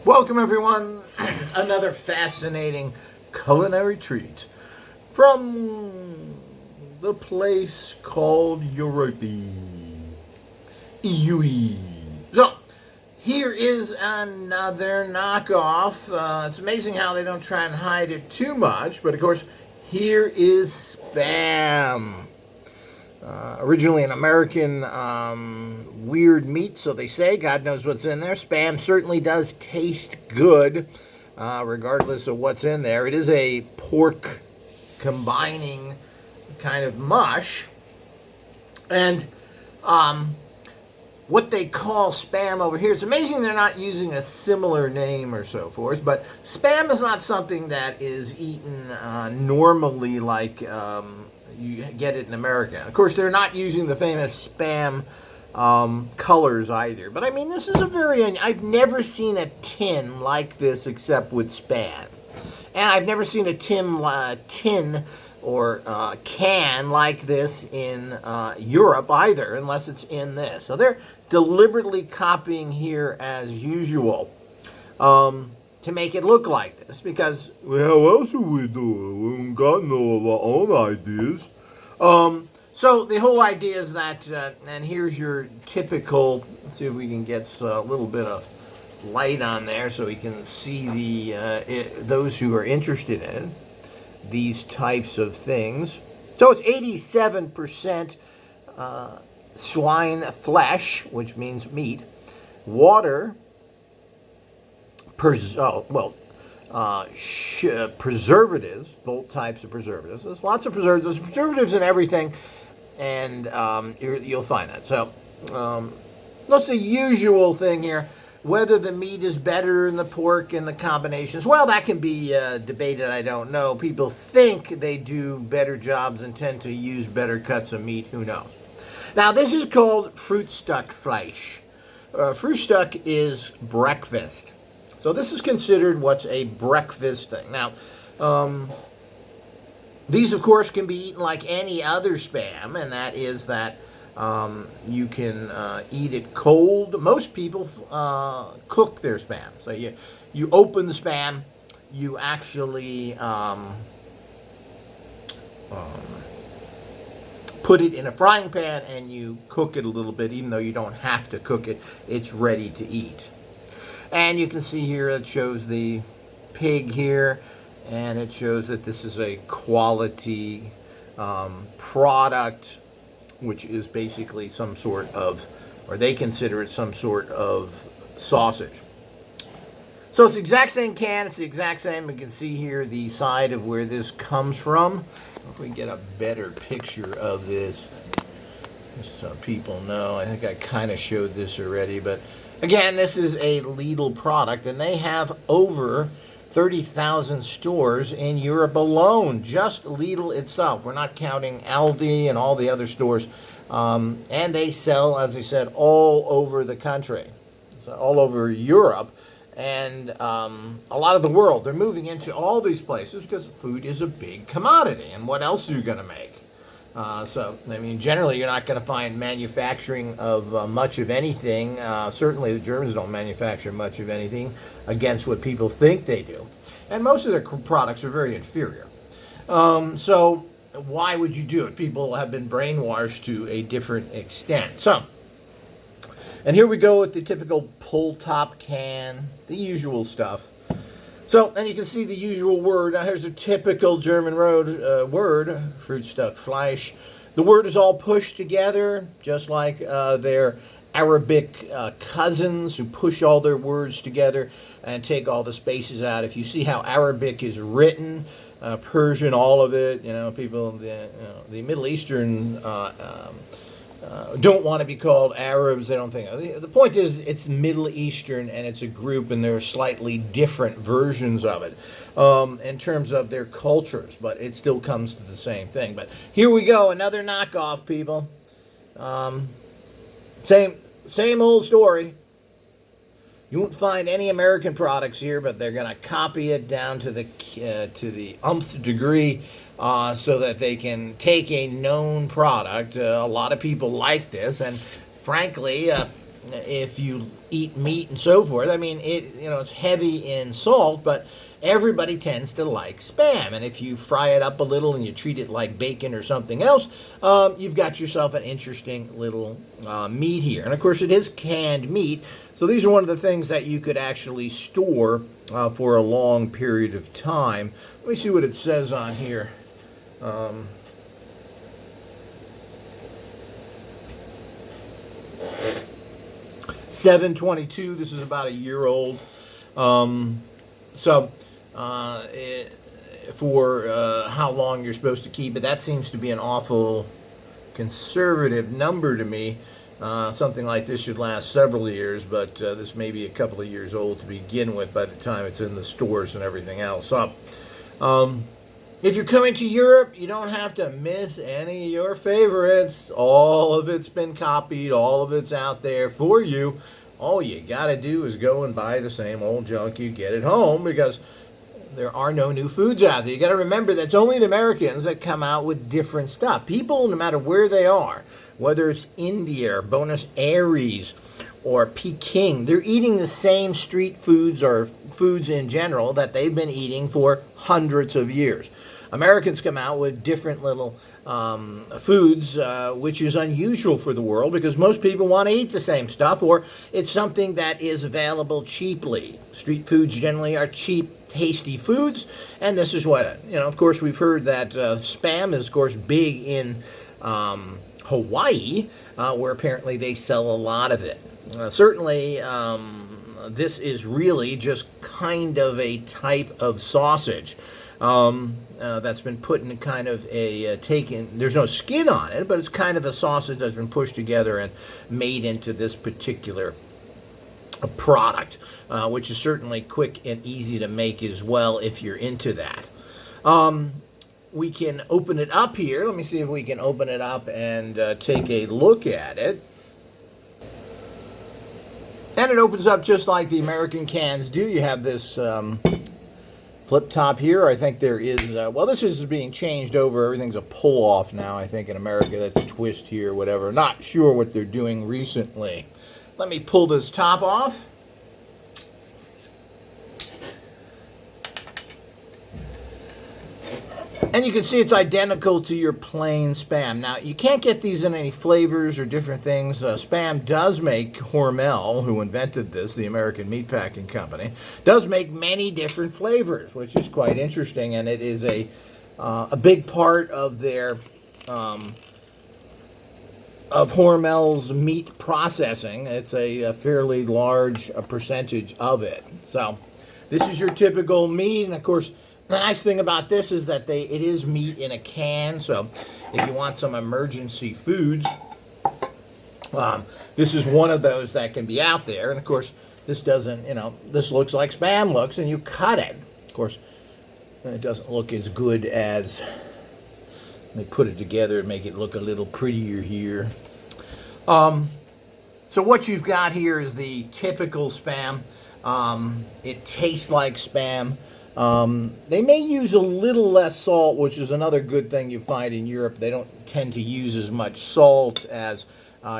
Welcome, everyone. Another fascinating culinary treat from the place called Europe. EUE. So, here is another knockoff. It's amazing how they don't try and hide it too much, but of course, here is Spam. Originally an American weird meat, so they say. God knows what's in there. Spam certainly does taste good, regardless of what's in there. It is a pork combining kind of mush. And what they call Spam over here, it's amazing they're not using a similar name or so forth, but Spam is not something that is eaten normally like you get it in America. Of course, they're not using the famous Spam colors either. But I mean, this is a I've never seen a tin like this except with Spam. And I've never seen a tin or can like this in Europe either, unless it's in this. So they're deliberately copying here as usual. To make it look like this, because well, how else would we do it? We haven't got no of our own ideas. So the whole idea is that, and here's your typical. Let's see if we can get a little bit of light on there so we can see those who are interested in these types of things. So it's 87% swine flesh, which means meat, water. Preservatives, both types of preservatives. There's lots of preservatives. There's preservatives in everything, and you'll find that. So that's the usual thing here. Whether the meat is better than the pork and the combinations, well, that can be debated. I don't know. People think they do better jobs and tend to use better cuts of meat. Who knows? Now, this is called Frühstückfleisch. Frühstück is breakfast. So this is considered what's a breakfast thing. Now, these, of course, can be eaten like any other Spam, and that is that you can eat it cold. Most people cook their Spam. So you open the Spam, you actually put it in a frying pan, and you cook it a little bit. Even though you don't have to cook it, it's ready to eat. And you can see here it shows the pig here, and it shows that this is a quality product, which is basically some sort of, or they consider it some sort of sausage. So it's the exact same can, it's the exact same. You can see here the side of where this comes from. If we can get a better picture of this, just so people know. I think I kind of showed this already, but again, this is a Lidl product, and they have over 30,000 stores in Europe alone, just Lidl itself. We're not counting Aldi and all the other stores. And they sell, as I said, all over the country, so all over Europe, and a lot of the world. They're moving into all these places because food is a big commodity, and what else are you going to make? So, I mean, generally you're not going to find manufacturing of much of anything. Certainly the Germans don't manufacture much of anything against what people think they do. And most of their products are very inferior. So why would you do it? People have been brainwashed to a different extent. So, and here we go with the typical pull top can, the usual stuff. So, and you can see the usual word. Now, here's a typical German word, Frühstückfleisch. The word is all pushed together, just like their Arabic cousins who push all their words together and take all the spaces out. If you see how Arabic is written, Persian, all of it, people, the Middle Eastern don't want to be called Arabs. They don't think. The point is, it's Middle Eastern, and it's a group, and there are slightly different versions of it in terms of their cultures, but it still comes to the same thing. But here we go, another knockoff, people. Same old story. You won't find any American products here, but they're going to copy it down to the umpth degree. So that they can take a known product. A lot of people like this, and frankly, if you eat meat and so forth. I mean, it's heavy in salt, but everybody tends to like Spam. And if you fry it up a little and you treat it like bacon or something else, you've got yourself an interesting little meat here. And of course, it is canned meat. So these are one of the things that you could actually store for a long period of time. Let me see what it says on here. 722. This is about a year old. For how long you're supposed to keep it, that seems to be an awful conservative number to me. Something like this should last several years, but this may be a couple of years old to begin with by the time it's in the stores and everything else. So, if you're coming to Europe, you don't have to miss any of your favorites. All of it's been copied. All of it's out there for you. All you got to do is go and buy the same old junk you get at home, because there are no new foods out there. You got to remember that's only the Americans that come out with different stuff. People, no matter where they are, whether it's India or Buenos Aires or Peking, they're eating the same street foods or foods in general that they've been eating for hundreds of years. Americans come out with different little foods, which is unusual for the world, because most people want to eat the same stuff, or it's something that is available cheaply. Street foods generally are cheap, tasty foods, and this is what, of course, we've heard that Spam is, of course, big in Hawaii, where apparently they sell a lot of it. Certainly, this is really just kind of a type of sausage. That's been put in kind of a there's no skin on it, but it's kind of a sausage that's been pushed together and made into this particular product, which is certainly quick and easy to make as well if you're into that. We can open it up here. Let me see if we can open it up and take a look at it. And it opens up just like the American cans do. You have this flip top here. I think there is, this is being changed over. Everything's a pull off now, I think, in America. That's a twist here, whatever. Not sure what they're doing recently. Let me pull this top off. And you can see it's identical to your plain Spam. Now, you can't get these in any flavors or different things. Spam does make, Hormel, who invented this, the American Meatpacking Company, does make many different flavors, which is quite interesting, and it is a big part of their, of Hormel's meat processing. It's a fairly large percentage of it. So, this is your typical meat, and of course, the nice thing about this is that it is meat in a can, so if you want some emergency foods, this is one of those that can be out there. And of course, this doesn't, this looks like Spam looks, and you cut it. Of course, it doesn't look as good as, let me put it together and make it look a little prettier here. So what you've got here is the typical Spam. It tastes like Spam. They may use a little less salt, which is another good thing you find in Europe. They don't tend to use as much salt as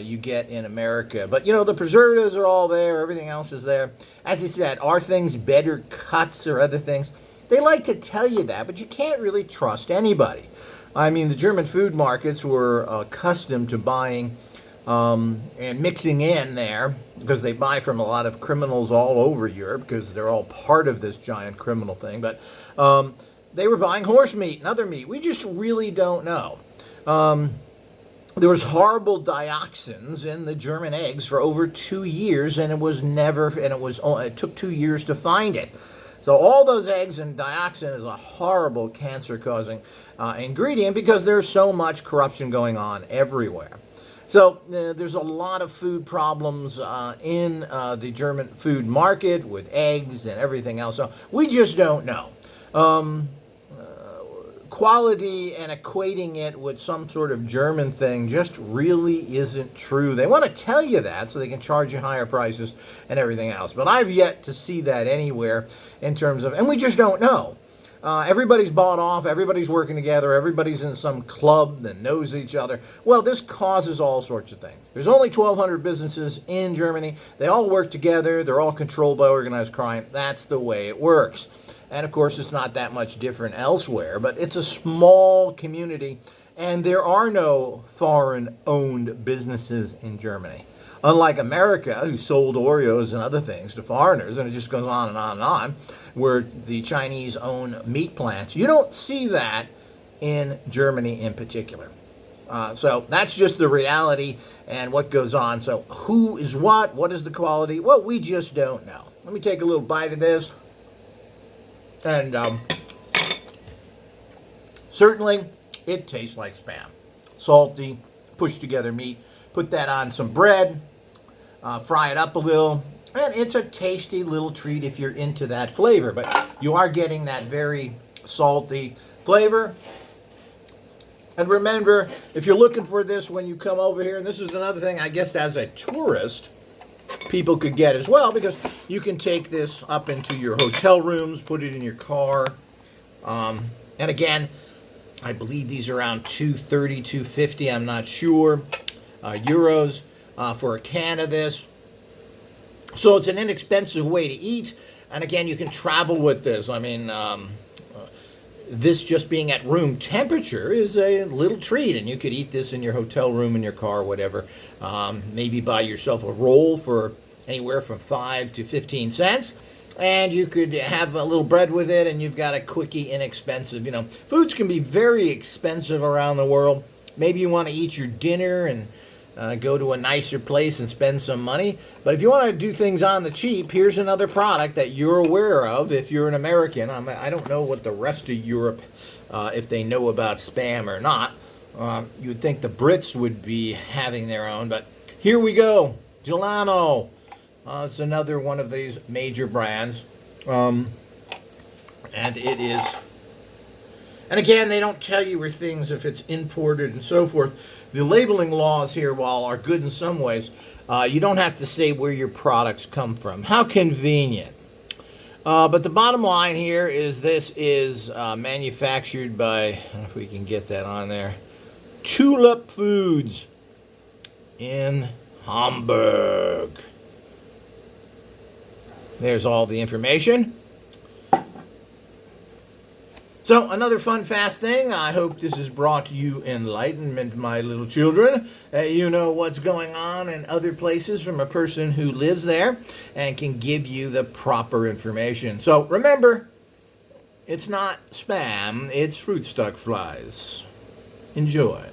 you get in America. But, the preservatives are all there. Everything else is there. As I said, are things better cuts or other things? They like to tell you that, but you can't really trust anybody. I mean, the German food markets were accustomed to buying and mixing in there, because they buy from a lot of criminals all over Europe, because they're all part of this giant criminal thing. But they were buying horse meat and other meat. We just really don't know. There was horrible dioxins in the German eggs for over 2 years, and it took 2 years to find it. So all those eggs, and dioxin is a horrible cancer-causing ingredient, because there's so much corruption going on everywhere. So there's a lot of food problems in the German food market with eggs and everything else. So we just don't know. Quality and equating it with some sort of German thing just really isn't true. They want to tell you that so they can charge you higher prices and everything else. But I've yet to see that anywhere in terms of, and we just don't know. Everybody's bought off, everybody's working together, everybody's in some club that knows each other. Well, this causes all sorts of things. There's only 1,200 businesses in Germany. They all work together. They're all controlled by organized crime. That's the way it works. And of course, it's not that much different elsewhere, but it's a small community, and there are no foreign-owned businesses in Germany. Unlike America, who sold Oreos and other things to foreigners, and it just goes on and on and on, where the Chinese own meat plants. You don't see that in Germany in particular. So that's just the reality and what goes on. So who is what? What is the quality? Well, we just don't know. Let me take a little bite of this. And certainly, it tastes like Spam. Salty, pushed together meat. Put that on some bread. Fry it up a little, and it's a tasty little treat if you're into that flavor. But you are getting that very salty flavor. And remember, if you're looking for this when you come over here, and this is another thing I guess as a tourist, people could get as well, because you can take this up into your hotel rooms, put it in your car. And again, I believe these are around $2.30, $2.50, I'm not sure, euros. For a can of this. So it's an inexpensive way to eat. And again, you can travel with this. I mean, this just being at room temperature is a little treat. And you could eat this in your hotel room, in your car, whatever. Maybe buy yourself a roll for anywhere from 5 to 15 cents. And you could have a little bread with it, and you've got a quickie, inexpensive. You know, foods can be very expensive around the world. Maybe you want to eat your dinner and go to a nicer place and spend some money. But if you want to do things on the cheap, here's another product that you're aware of if you're an American. I don't know what the rest of Europe, if they know about Spam or not. You would think the Brits would be having their own, but here we go. Delano. It's another one of these major brands. And it is... And again, they don't tell you where things, if it's imported and so forth. The labeling laws here, while are good in some ways, you don't have to say where your products come from. How convenient. But the bottom line here is this is manufactured by, I don't know if we can get that on there, Tulip Foods in Hamburg. There's all the information. So, another fun, fast thing. I hope this has brought you enlightenment, my little children. You know what's going on in other places from a person who lives there and can give you the proper information. So, remember, it's not Spam, it's Fruit Stuck Flies. Enjoy.